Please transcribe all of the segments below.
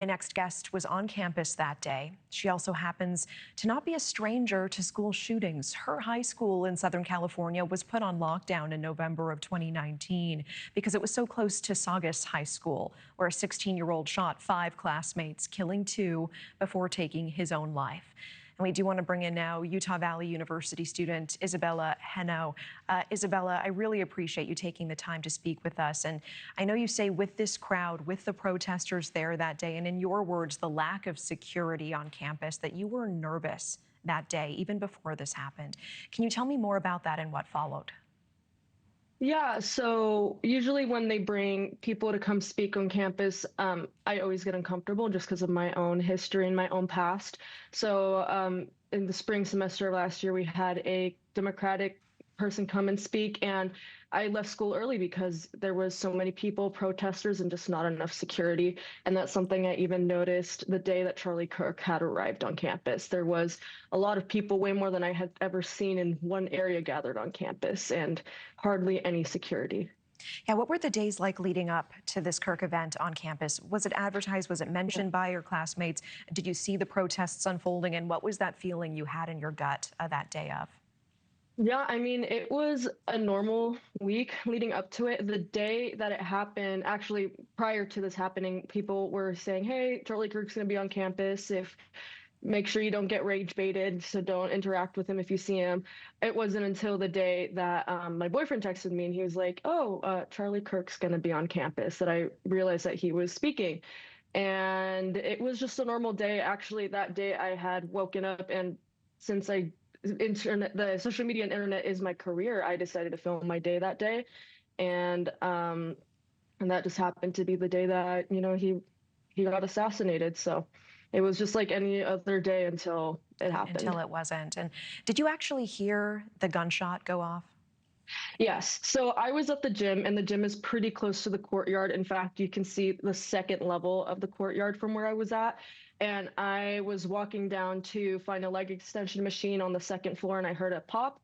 My next guest was on campus that day. She also happens to not be a stranger to school shootings. Her high school in Southern California was put on lockdown in November of 2019 because it was so close to Saugus High School, where a 16-year-old shot 5 classmates, killing 2 before taking his own life. And we do want to bring in now Utah Valley University student Isabella Henao. Isabella, I really appreciate you taking the time to speak with us. And I know you say with this crowd, with the protesters there that day, and in your words, the lack of security on campus, that you were nervous that day, even before this happened. Can you tell me more about that and what followed? Yeah, so usually when they bring people to come speak on campus, I always get uncomfortable just because of my own history and my own past. So in the spring semester of last year, we had a Democratic person come and speak, and I left school early because there was so many people, protesters, and just not enough security. And that's something I even noticed the day that Charlie Kirk had arrived on campus. There was a lot of people, way more than I had ever seen in one area gathered on campus, and hardly any security. Yeah, what were the days like leading up to this Kirk event on campus? Was it advertised? Was it mentioned by your classmates? Did you see the protests unfolding? And what was that feeling you had in your gut that day of? Yeah, I mean, it was a normal week leading up to it. The day that it happened, actually, prior to this happening, people were saying, "Hey, Charlie Kirk's going to be on campus. If make sure you don't get rage baited, so don't interact with him if you see him." It wasn't until the day that my boyfriend texted me and he was like, "Oh, Charlie Kirk's going to be on campus," that I realized that he was speaking. And it was just a normal day. Actually, that day I had woken up, and since the social media and internet is my career, I decided to film my day that day. And that just happened to be the day that, he got assassinated. So it was just like any other day until it happened. Until it wasn't. And did you actually hear the gunshot go off? Yes. So I was at the gym, and the gym is pretty close to the courtyard. In fact, you can see the second level of the courtyard from where I was at. And I was walking down to find a leg extension machine on the second floor, and I heard a pop.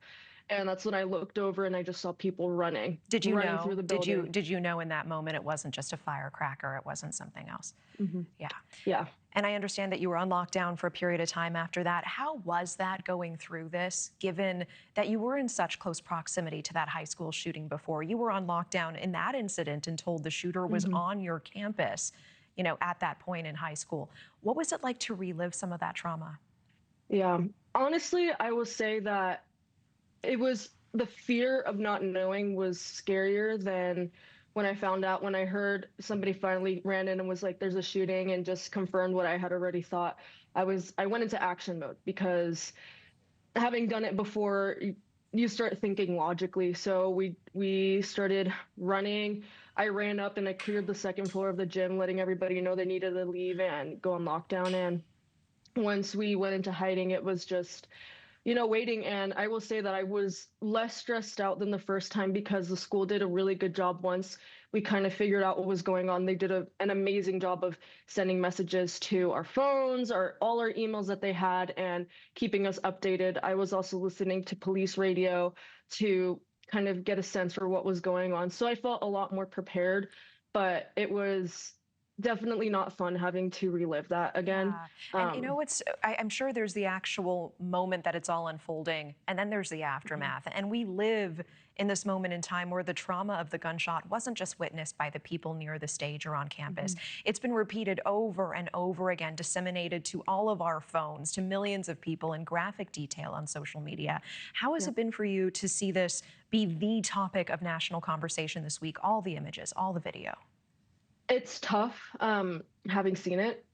And that's when I looked over and I just saw people running through the building. Did you know in that moment it wasn't just a firecracker, it wasn't something else? Hmm. Yeah. Yeah. And I understand that you were on lockdown for a period of time after that. How was that going through this, given that you were in such close proximity to that high school shooting before? You were on lockdown in that incident and told the shooter was Hmm. on your campus, at that point in high school. What was it like to relive some of that trauma? Yeah. Honestly, I will say that it was the fear of not knowing was scarier than when I found out, when I heard somebody finally ran in and was like, "There's a shooting," and just confirmed what I had already thought. I went into action mode because having done it before, you start thinking logically. So we started running. I ran up and I cleared the second floor of the gym, letting everybody know they needed to leave and go on lockdown. And once we went into hiding, it was just, waiting. And I will say that I was less stressed out than the first time because the school did a really good job once we kind of figured out what was going on. They did an amazing job of sending messages to our phones or all our emails that they had and keeping us updated. I was also listening to police radio to kind of get a sense for what was going on. So I felt a lot more prepared, but it was definitely not fun having to relive that again. Yeah. And I'm sure there's the actual moment that it's all unfolding, and then there's the aftermath. And we live in this moment in time where the trauma of the gunshot wasn't just witnessed by the people near the stage or on campus. It's been repeated over and over again, disseminated to all of our phones, to millions of people in graphic detail on social media. How has it been for you to see this be the topic of national conversation this week? All the images, all the video. It's tough, having seen it,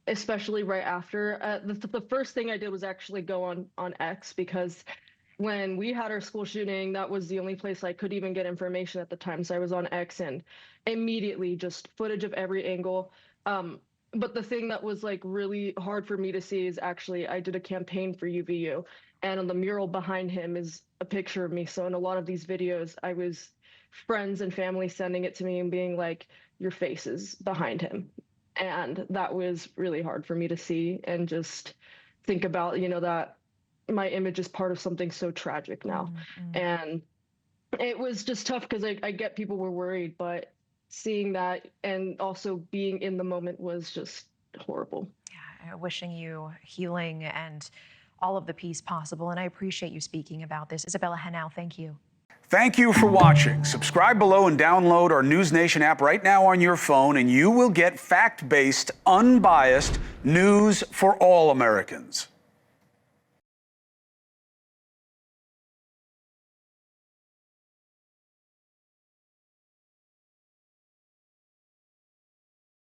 especially right after. The first thing I did was actually go on X because when we had our school shooting, that was the only place I could even get information at the time. So I was on X and immediately just footage of every angle. But the thing that was like really hard for me to see is actually I did a campaign for UVU, and on the mural behind him is a picture of me. So in a lot of these videos, I was friends and family sending it to me and being like, "Your face is behind him." And that was really hard for me to see and just think about, that my image is part of something so tragic now. And it was just tough because I get people were worried, but seeing that and also being in the moment was just horrible. Yeah, wishing you healing and all of the peace possible. And I appreciate you speaking about this. Isabella Henao, thank you. Thank you for watching. Subscribe below and download our NewsNation app right now on your phone, and you will get fact-based, unbiased news for all Americans.